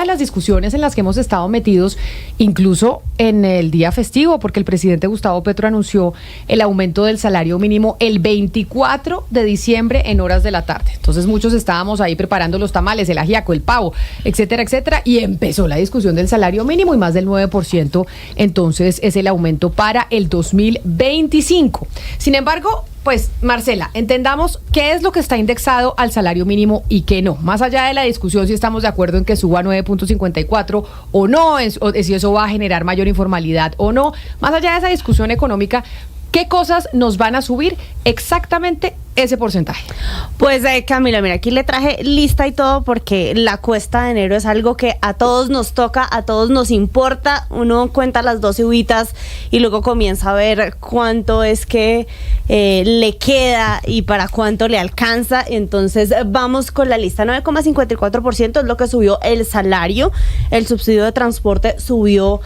de las discusiones en las que hemos estado metidos, incluso en el día festivo, porque el presidente Gustavo Petro anunció el aumento del salario mínimo el 24 de diciembre en horas de la tarde. Entonces muchos estábamos ahí preparando los tamales, el ajiaco, el pavo, etcétera, etcétera, y empezó la discusión del salario mínimo y más del 9%, entonces es el aumento para el 2025. Sin embargo, pues, Marcela, entendamos qué es lo que está indexado al salario mínimo y qué no. Más allá de la discusión si estamos de acuerdo en que suba a 9.54 o no, o si eso va a generar mayor informalidad o no, más allá de esa discusión económica, ¿qué cosas nos van a subir exactamente ese porcentaje? Pues Camila, mira, aquí le traje lista y todo porque la cuesta de enero es algo que a todos nos toca, a todos nos importa. Uno cuenta las 12 uvitas y luego comienza a ver cuánto es que le queda y para cuánto le alcanza. Entonces vamos con la lista. 9,54% es lo que subió el salario. El subsidio de transporte subió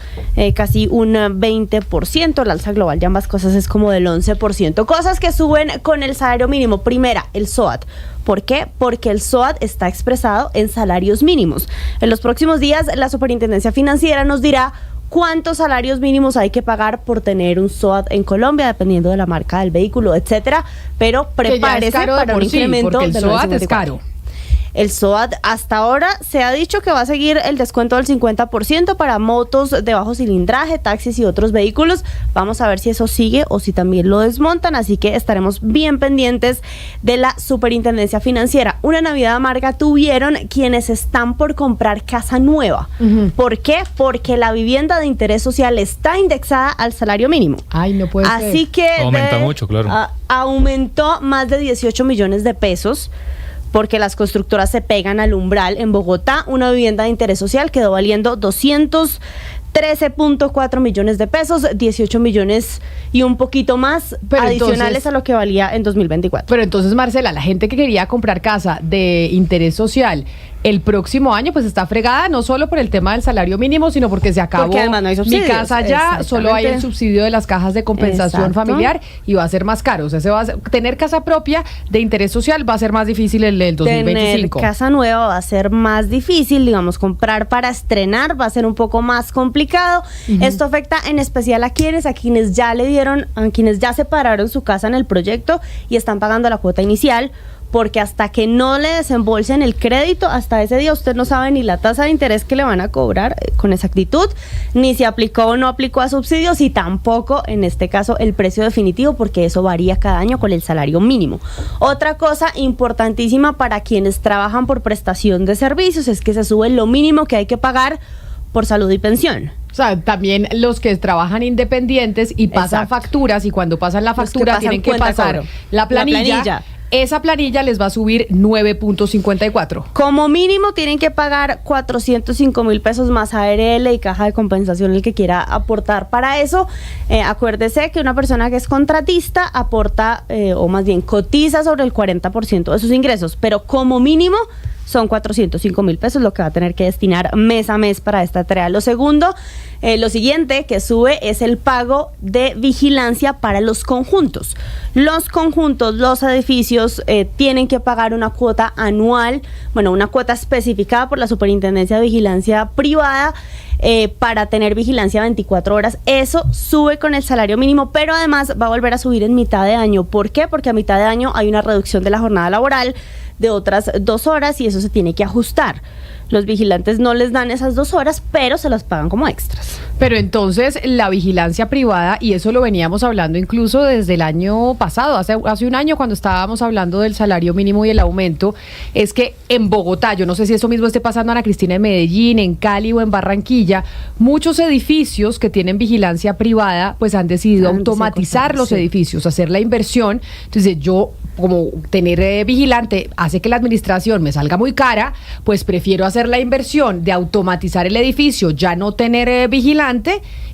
casi un 20%. La alza global de ambas cosas es como del 11%. Cosas que suben con el salario mínimo. Primera, el SOAT. ¿Por qué? Porque el SOAT está expresado en salarios mínimos. En los próximos días, la Superintendencia Financiera nos dirá cuántos salarios mínimos hay que pagar por tener un SOAT en Colombia, dependiendo de la marca del vehículo, etcétera. Pero prepárese para un incremento porque el del SOAT es caro. El SOAT hasta ahora se ha dicho que va a seguir el descuento del 50% para motos de bajo cilindraje, taxis y otros vehículos. Vamos a ver si eso sigue o si también lo desmontan, así que estaremos bien pendientes de la Superintendencia Financiera. Una Navidad amarga tuvieron quienes están por comprar casa nueva. ¿Por qué? Porque la vivienda de interés social está indexada al salario mínimo. Ay, no puede ser. Así que aumenta mucho, claro. Aumentó más de 18 millones de pesos. Porque las constructoras se pegan al umbral. En Bogotá, una vivienda de interés social quedó valiendo 213.4 millones de pesos, 18 millones y un poquito más adicionales a lo que valía en 2024. Pero entonces, Marcela, la gente que quería comprar casa de interés social el próximo año, pues está fregada, no solo por el tema del salario mínimo, sino porque se acabó. Porque además no hay subsidios. Mi casa ya, solo hay el subsidio de las cajas de compensación familiar y va a ser más caro. O sea, tener casa propia de interés social va a ser más difícil en el 2025. Tener casa nueva va a ser más difícil, digamos, comprar para estrenar va a ser un poco más complicado. Esto afecta en especial a quienes ya le dieron, a quienes ya separaron su casa en el proyecto y están pagando la cuota inicial, porque hasta que no le desembolsen el crédito, hasta ese día usted no sabe ni la tasa de interés que le van a cobrar con exactitud, ni si aplicó o no aplicó a subsidios, y tampoco, en este caso, el precio definitivo, porque eso varía cada año con el salario mínimo. Otra cosa importantísima para quienes trabajan por prestación de servicios es que se sube lo mínimo que hay que pagar por salud y pensión. O sea, también los que trabajan independientes y pasan facturas, y cuando pasan la factura tienen que pasar la planilla. Esa planilla les va a subir 9.54. Como mínimo tienen que pagar 405,000 pesos más ARL y caja de compensación el que quiera aportar para eso. Acuérdese que una persona que es contratista aporta, o más bien cotiza sobre el 40% de sus ingresos, pero como mínimo son 405,000 pesos lo que va a tener que destinar mes a mes para esta tarea. Lo siguiente que sube es el pago de vigilancia para los conjuntos. Los conjuntos, los edificios tienen que pagar una cuota anual, una cuota especificada por la Superintendencia de Vigilancia Privada para tener vigilancia 24 horas. Eso sube con el salario mínimo, pero además va a volver a subir en mitad de año. ¿Por qué? Porque a mitad de año hay una reducción de la jornada laboral de otras 2 horas y eso se tiene que ajustar. Los vigilantes no les dan esas 2 horas, pero se las pagan como extras. Pero entonces la vigilancia privada, y eso lo veníamos hablando incluso desde el año pasado, hace un año cuando estábamos hablando del salario mínimo y el aumento, es que en Bogotá, yo no sé si eso mismo esté pasando, Ana Cristina, en Medellín, en Cali o en Barranquilla, muchos edificios que tienen vigilancia privada pues han decidido automatizar los edificios, hacer la inversión. Entonces yo, como tener vigilante hace que la administración me salga muy cara, pues prefiero hacer la inversión de automatizar el edificio, ya no tener vigilante,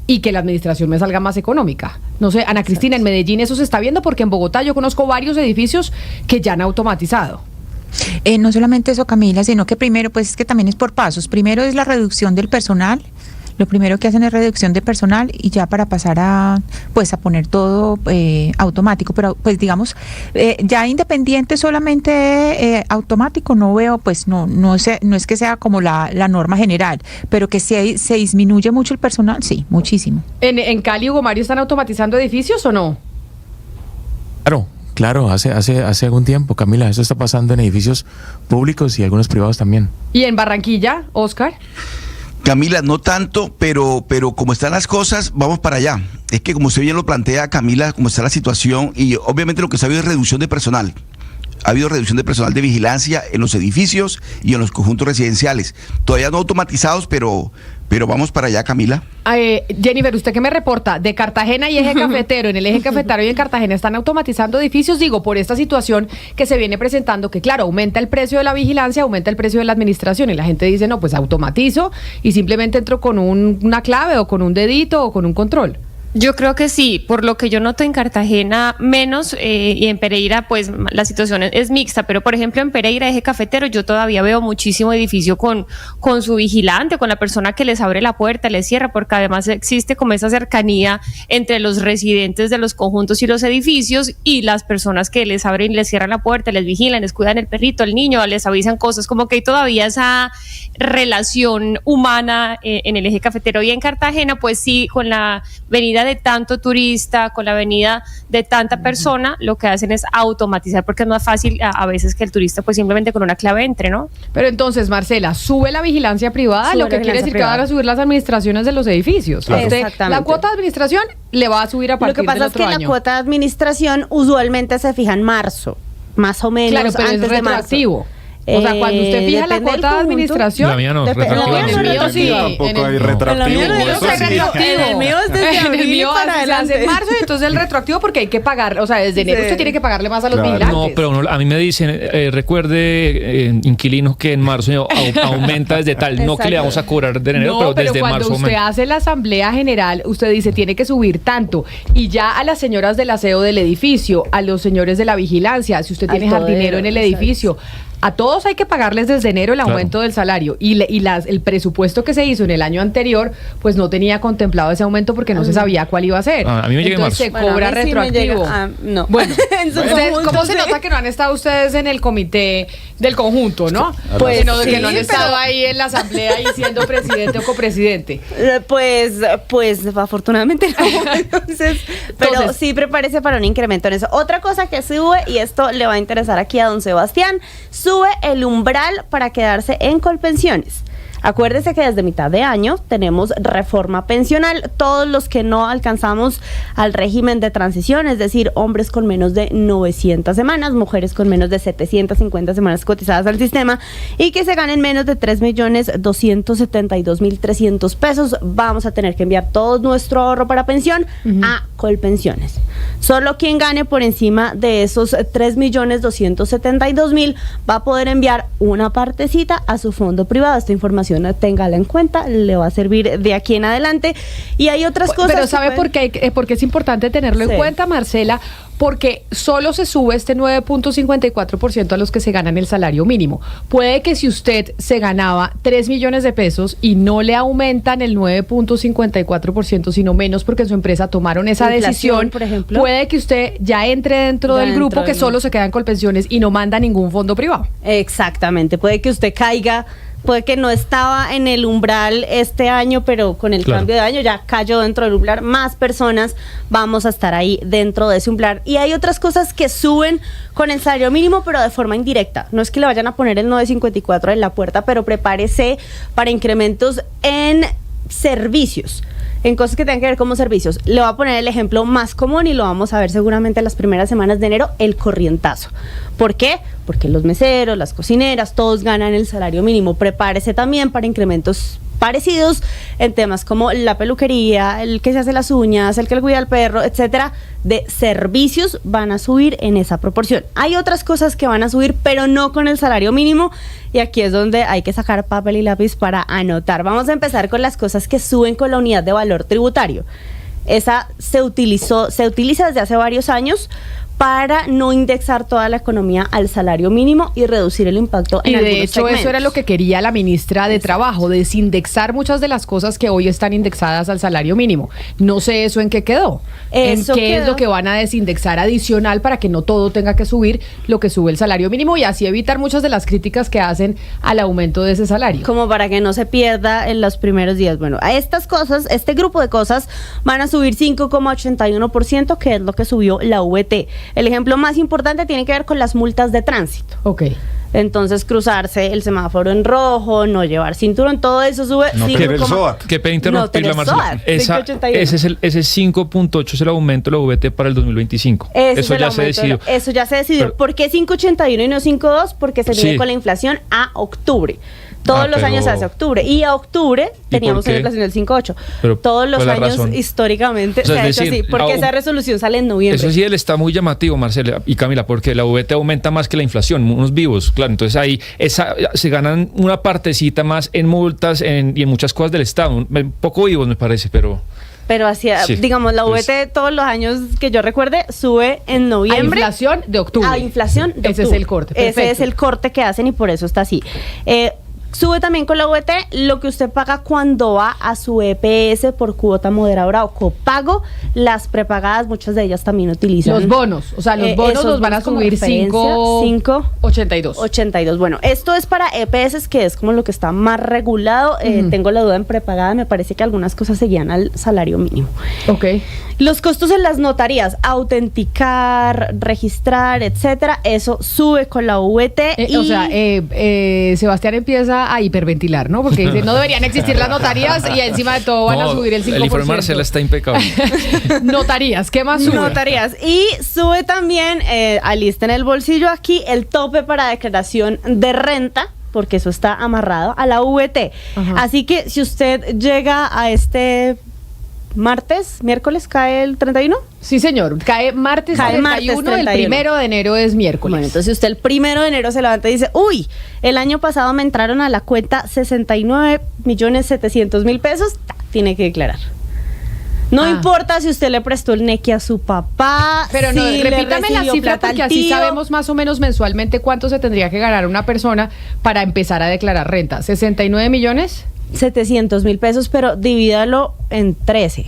y que la administración me salga más económica. No sé, Ana Cristina, en Medellín eso se está viendo, porque en Bogotá yo conozco varios edificios que ya han automatizado. No solamente eso, Camila, sino que primero, pues es que también es por pasos. Primero es la reducción del personal. Lo primero que hacen es reducción de personal y ya para pasar a poner todo automático, pero pues digamos, ya independiente solamente automático no veo, pues no es que sea como la norma general, pero que se disminuye mucho el personal, sí, muchísimo. ¿En Cali, Hugo Mario, están automatizando edificios o no? Claro, hace algún tiempo, Camila, eso está pasando en edificios públicos y algunos privados también. ¿Y en Barranquilla, Oscar? Camila, no tanto, pero como están las cosas, vamos para allá. Es que como usted bien lo plantea, Camila, como está la situación, y obviamente lo que se ha habido es reducción de personal. Ha habido reducción de personal de vigilancia en los edificios y en los conjuntos residenciales. Todavía no automatizados, pero vamos para allá, Camila. Jennifer, ¿usted qué me reporta? De Cartagena y Eje Cafetero, en el Eje Cafetero y en Cartagena están automatizando edificios, digo, por esta situación que se viene presentando, que claro, aumenta el precio de la vigilancia, aumenta el precio de la administración, y la gente dice, no, pues automatizo y simplemente entro con una clave o con un dedito o con un control. Yo creo que sí, por lo que yo noto en Cartagena menos, y en Pereira pues la situación es mixta, pero por ejemplo en Pereira, Eje Cafetero, yo todavía veo muchísimo edificio con su vigilante, con la persona que les abre la puerta, les cierra, porque además existe como esa cercanía entre los residentes de los conjuntos y los edificios y las personas que les abren y les cierran la puerta, les vigilan, les cuidan el perrito, el niño, les avisan cosas, como que hay todavía esa relación humana en el Eje Cafetero. Y en Cartagena pues sí, con la venida de tanto turista, con la venida de tanta persona, lo que hacen es automatizar, porque es más fácil a veces que el turista pues simplemente con una clave entre, ¿no? Pero entonces, Marcela, sube la vigilancia privada, lo que quiere decir que van a subir las administraciones de los edificios. Claro. Exactamente. La cuota de administración le va a subir a partir del otro año. Lo que pasa es que la cuota de administración usualmente se fija en marzo, más o menos, claro, pero antes es de marzo. retroactivo. O sea, cuando usted fija la cuota de administración... La mía no, en el mío sí. Tampoco hay retroactivo. En el mío es desde abril para adelante. En marzo, y entonces el retroactivo porque hay que pagar, o sea, desde enero usted tiene que pagarle más a los vigilantes. No, pero a mí me dicen, recuerde, inquilinos, que en marzo aumenta desde tal, no que le vamos a cobrar de enero, pero desde marzo. Cuando usted hace la asamblea general, usted dice, tiene que subir tanto, y ya a las señoras del aseo del edificio, a los señores de la vigilancia, si usted tiene jardinero en el edificio, a todos hay que pagarles desde enero el aumento del salario, y el presupuesto que se hizo en el año anterior pues no tenía contemplado ese aumento porque no se sabía cuál iba a ser. A mí me llega en marzo. Se cobra retroactivo. No. Bueno, ¿cómo se nota que no han estado ustedes en el comité del conjunto, no? Pues que no han estado ahí en la asamblea y siendo presidente o copresidente. Pues afortunadamente no. Entonces, pero sí prepárese para un incremento en eso. Otra cosa que sube, y esto le va a interesar aquí a don Sebastián, sube el umbral para quedarse en Colpensiones. Acuérdese que desde mitad de año tenemos reforma pensional. Todos los que no alcanzamos al régimen de transición, es decir, hombres con menos de 900 semanas, mujeres con menos de 750 semanas cotizadas al sistema y que se ganen menos de 3.272.300 pesos, vamos a tener que enviar todo nuestro ahorro para pensión a Colpensiones. Solo quien gane por encima de esos 3.272.000 va a poder enviar una partecita a su fondo privado. Esta información téngala en cuenta, le va a servir de aquí en adelante. Y hay otras cosas. Pero ¿sabe por qué es importante tenerlo en cuenta, Marcela? Porque solo se sube este 9.54% a los que se ganan el salario mínimo. Puede que si usted se ganaba 3 millones de pesos y no le aumentan el 9.54%, sino menos porque en su empresa tomaron esa decisión, por ejemplo, puede que usted ya entre dentro del grupo que solo se queda en Colpensiones y no manda ningún fondo privado. Exactamente, puede que usted caiga, puede que no estaba en el umbral este año, pero con el cambio de año ya cayó dentro del umbral. Más personas vamos a estar ahí dentro de ese umbral. Y hay otras cosas que suben con el salario mínimo, pero de forma indirecta. No es que le vayan a poner el 9.54 en la puerta, pero prepárese para incrementos en servicios, en cosas que tengan que ver como servicios. Le voy a poner el ejemplo más común y lo vamos a ver seguramente en las primeras semanas de enero, el corrientazo. ¿Por qué? Porque los meseros, las cocineras, todos ganan el salario mínimo. Prepárese también para incrementos parecidos en temas como la peluquería, el que se hace las uñas, el que le cuida al perro, etcétera. De servicios van a subir en esa proporción. Hay otras cosas que van a subir, pero no con el salario mínimo, y aquí es donde hay que sacar papel y lápiz para anotar. Vamos a empezar con las cosas que suben con la unidad de valor tributario. Esa se utiliza desde hace varios años para no indexar toda la economía al salario mínimo y reducir el impacto en Y de algunos hecho segmentos. eso era lo que quería la ministra de Trabajo, desindexar muchas de las cosas que hoy están indexadas al salario mínimo. No sé eso en qué quedó. Eso ¿En qué es quedó. lo que van a desindexar adicional para que no todo tenga que subir lo que sube el salario mínimo y así evitar muchas de las críticas que hacen al aumento de ese salario? Como para que no se pierda en los primeros días. Bueno, a estas cosas, este grupo de cosas van a subir 5,81%, que es lo que subió la VT. El ejemplo más importante tiene que ver con las multas de tránsito. Ok. Entonces, cruzarse el semáforo en rojo, no llevar cinturón, todo eso sube. No tener el SOAT. Qué pena interrumpirla, No, Marcela. tener SOAT, 581. Ese 5.8 es el aumento de la VT para el 2025. Ese Eso es el ya se aumento, decidió. Eso ya se decidió. Pero- ¿Por qué 5,81 y no 5,2? Porque se viene Sí. con la inflación a octubre. Todos los pero- años hace octubre. Y a octubre teníamos por una qué? inflación del 5,8. Pero, Todos los ¿cuál es la años razón? históricamente O sea, se ha es hecho decir, así. Porque esa resolución sale en noviembre. Eso sí, él está muy llamativo, Marcela y Camila, porque la VT aumenta más que la inflación, unos vivos, claro. Entonces ahí se ganan una partecita más en multas y en muchas cosas del Estado. Un poco vivos, me parece, pero... Pero hacia, Sí, digamos, la pues- VT todos los años que yo recuerde sube en A noviembre. inflación de octubre. A inflación de Ese es octubre. el corte. Ese Perfecto. es el corte que hacen y por eso está así. Sube también con la VT lo que usted paga cuando va a su EPS por cuota moderadora o copago. Las prepagadas, muchas de ellas también utilizan. Los bonos, o sea, los bonos esos los van a bonos como subir referencia, 5,82. 82. Bueno, esto es para EPS, que es como lo que está más regulado. Tengo la duda en prepagada, me parece que algunas cosas seguían al salario mínimo. Ok. Los costos en las notarías, autenticar, registrar, etcétera, eso sube con la VT. O sea, Sebastián empieza a hiperventilar, ¿no? Porque dice, no deberían existir las notarías y encima de todo van a No, subir el 5%. El informe de Marcela está impecable. Notarías, ¿qué más sube? Notarías. Y sube también, alista en el bolsillo aquí, el tope para declaración de renta, porque eso está amarrado a la VT. Ajá. Así que si usted llega a este miércoles, cae el 31. Sí, señor. Cae martes Cae 31, martes el 31. 1 de enero es miércoles. Bueno, entonces usted el 1 de enero se levanta y dice, uy, el año pasado me entraron a la cuenta 69.700.000 pesos, tiene que declarar. No importa si usted le prestó el NECI a su papá, Pero no, si le repítame la recibió cifra plata al porque así tío. sabemos más o menos mensualmente cuánto se tendría que ganar una persona para empezar a declarar renta. ¿69 millones? 700.000 pesos, pero divídalo en 13.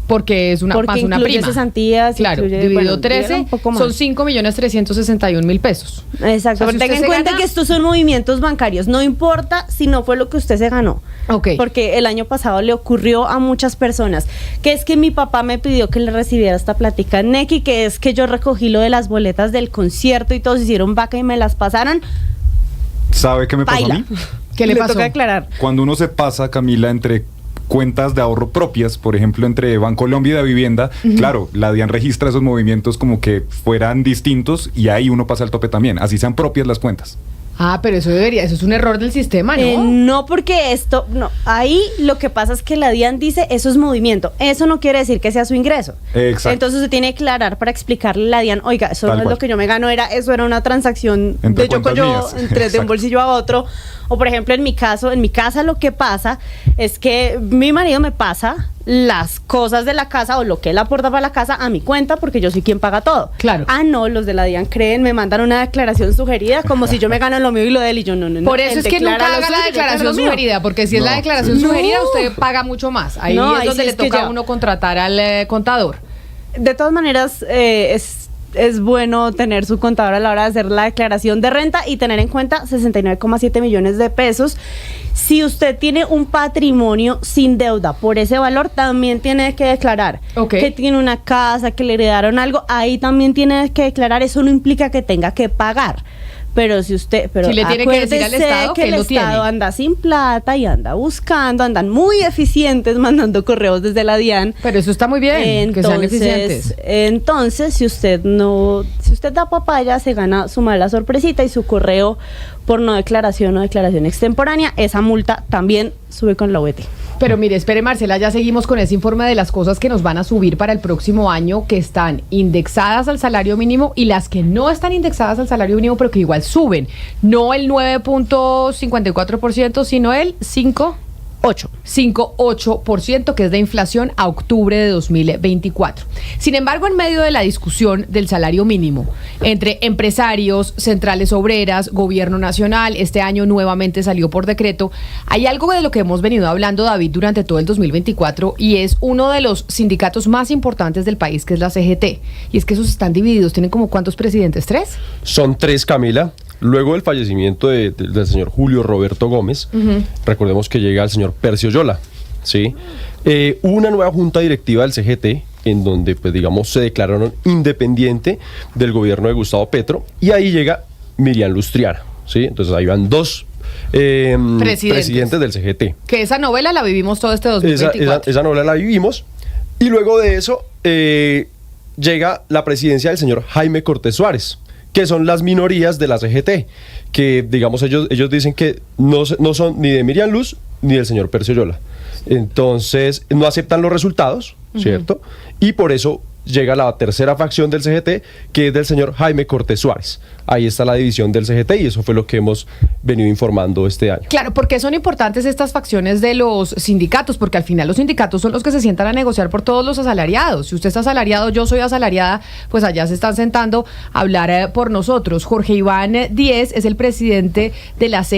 Porque es una, Porque más una incluye prima. cesantías, Claro, incluye, dividido bueno, 13 un poco más. son 5.361.000 pesos. Exacto, O sea, si pero tenga usted en se cuenta gana- que estos son movimientos bancarios. No importa si no fue lo que usted se ganó. Ok. Porque el año pasado le ocurrió a muchas personas que es que mi papá me pidió que le recibiera esta plática en Nequi, que es que yo recogí lo de las boletas del concierto y todos hicieron vaca y me las pasaron. ¿Sabe qué me pasó Baila. a mí? ¿Qué le pasó? toca declarar. Cuando uno se pasa, Camila, entre cuentas de ahorro propias, por ejemplo, entre Bancolombia y Da Vivienda, claro, la DIAN registra esos movimientos como que fueran distintos y ahí uno pasa al tope también, así sean propias las cuentas. Ah, pero eso es un error del sistema, ¿no? No, porque ahí lo que pasa es que la DIAN dice eso es movimiento, eso no quiere decir que sea su ingreso. Exacto. Entonces se tiene que aclarar para explicarle a la DIAN, oiga, eso Tal no es cual. lo que yo me gano, eso era una transacción Entre de yo con cuentas yo, mías. entre de un Exacto. bolsillo a otro. O por ejemplo, en mi casa lo que pasa es que mi marido me pasa las cosas de la casa o lo que él aporta para la casa a mi cuenta porque yo soy quien paga todo. Claro. Ah, no, los de la DIAN creen, me mandan una declaración sugerida como si yo me gano lo mío y lo de él y yo no. Por él eso es que declara nunca lo haga suyo, la yo declaro declaración lo mío. sugerida, porque si es la No. declaración No. sugerida, usted paga mucho más. Ahí No, es ahí donde sí le es que toca a ya. uno contratar al contador. De todas maneras, es bueno tener su contador a la hora de hacer la declaración de renta y tener en cuenta 69,7 millones de pesos. Si usted tiene un patrimonio sin deuda por ese valor, también tiene que declarar. Ok. Que tiene una casa, que le heredaron algo, ahí también tiene que declarar. Eso no implica que tenga que pagar. Pero si usted, Sí le tiene que decir al acuérdese Estado que el lo Estado tiene. anda sin plata y anda buscando, andan muy eficientes mandando correos desde la DIAN. Pero eso está muy bien, que sean eficientes. Entonces, si usted da papaya, se gana su mala sorpresita y su correo por no declaración o declaración extemporánea, esa multa también sube con la VT. Pero mire, espere Marcela, ya seguimos con ese informe de las cosas que nos van a subir para el próximo año, que están indexadas al salario mínimo y las que no están indexadas al salario mínimo, pero que igual suben. No el 9.54%, sino el 5. 5,8%, que es de inflación a octubre de 2024. Sin embargo, en medio de la discusión del salario mínimo entre empresarios, centrales obreras, gobierno nacional, este año nuevamente salió por decreto, hay algo de lo que hemos venido hablando, David, durante todo el 2024, y es uno de los sindicatos más importantes del país, que es la CGT. Y es que esos están divididos. ¿Tienen como cuántos presidentes? ¿3? Son 3, Camila. Luego del fallecimiento del señor Julio Roberto Gómez, recordemos que llega el señor Percio Yola, ¿sí? Hubo una nueva junta directiva del CGT en donde, pues digamos, se declararon independiente del gobierno de Gustavo Petro, y ahí llega Miriam Lustriana, ¿sí? Entonces ahí van 2 presidentes del CGT. Que esa novela la vivimos todo este 2024. Esa novela la vivimos, y luego de eso llega la presidencia del señor Jaime Cortés Suárez, que son las minorías de la CGT, que digamos ellos dicen que no son ni de Miriam Luz ni del señor Percio Yola. Entonces no aceptan los resultados, ¿cierto? Y por eso llega la tercera facción del CGT, que es del señor Jaime Cortés Suárez. Ahí está la división del CGT, y eso fue lo que hemos venido informando este año. Claro, porque son importantes estas facciones de los sindicatos, porque al final los sindicatos son los que se sientan a negociar por todos los asalariados. Si usted está asalariado, yo soy asalariada, pues allá se están sentando a hablar por nosotros. Jorge Iván Díez es el presidente de la CGT.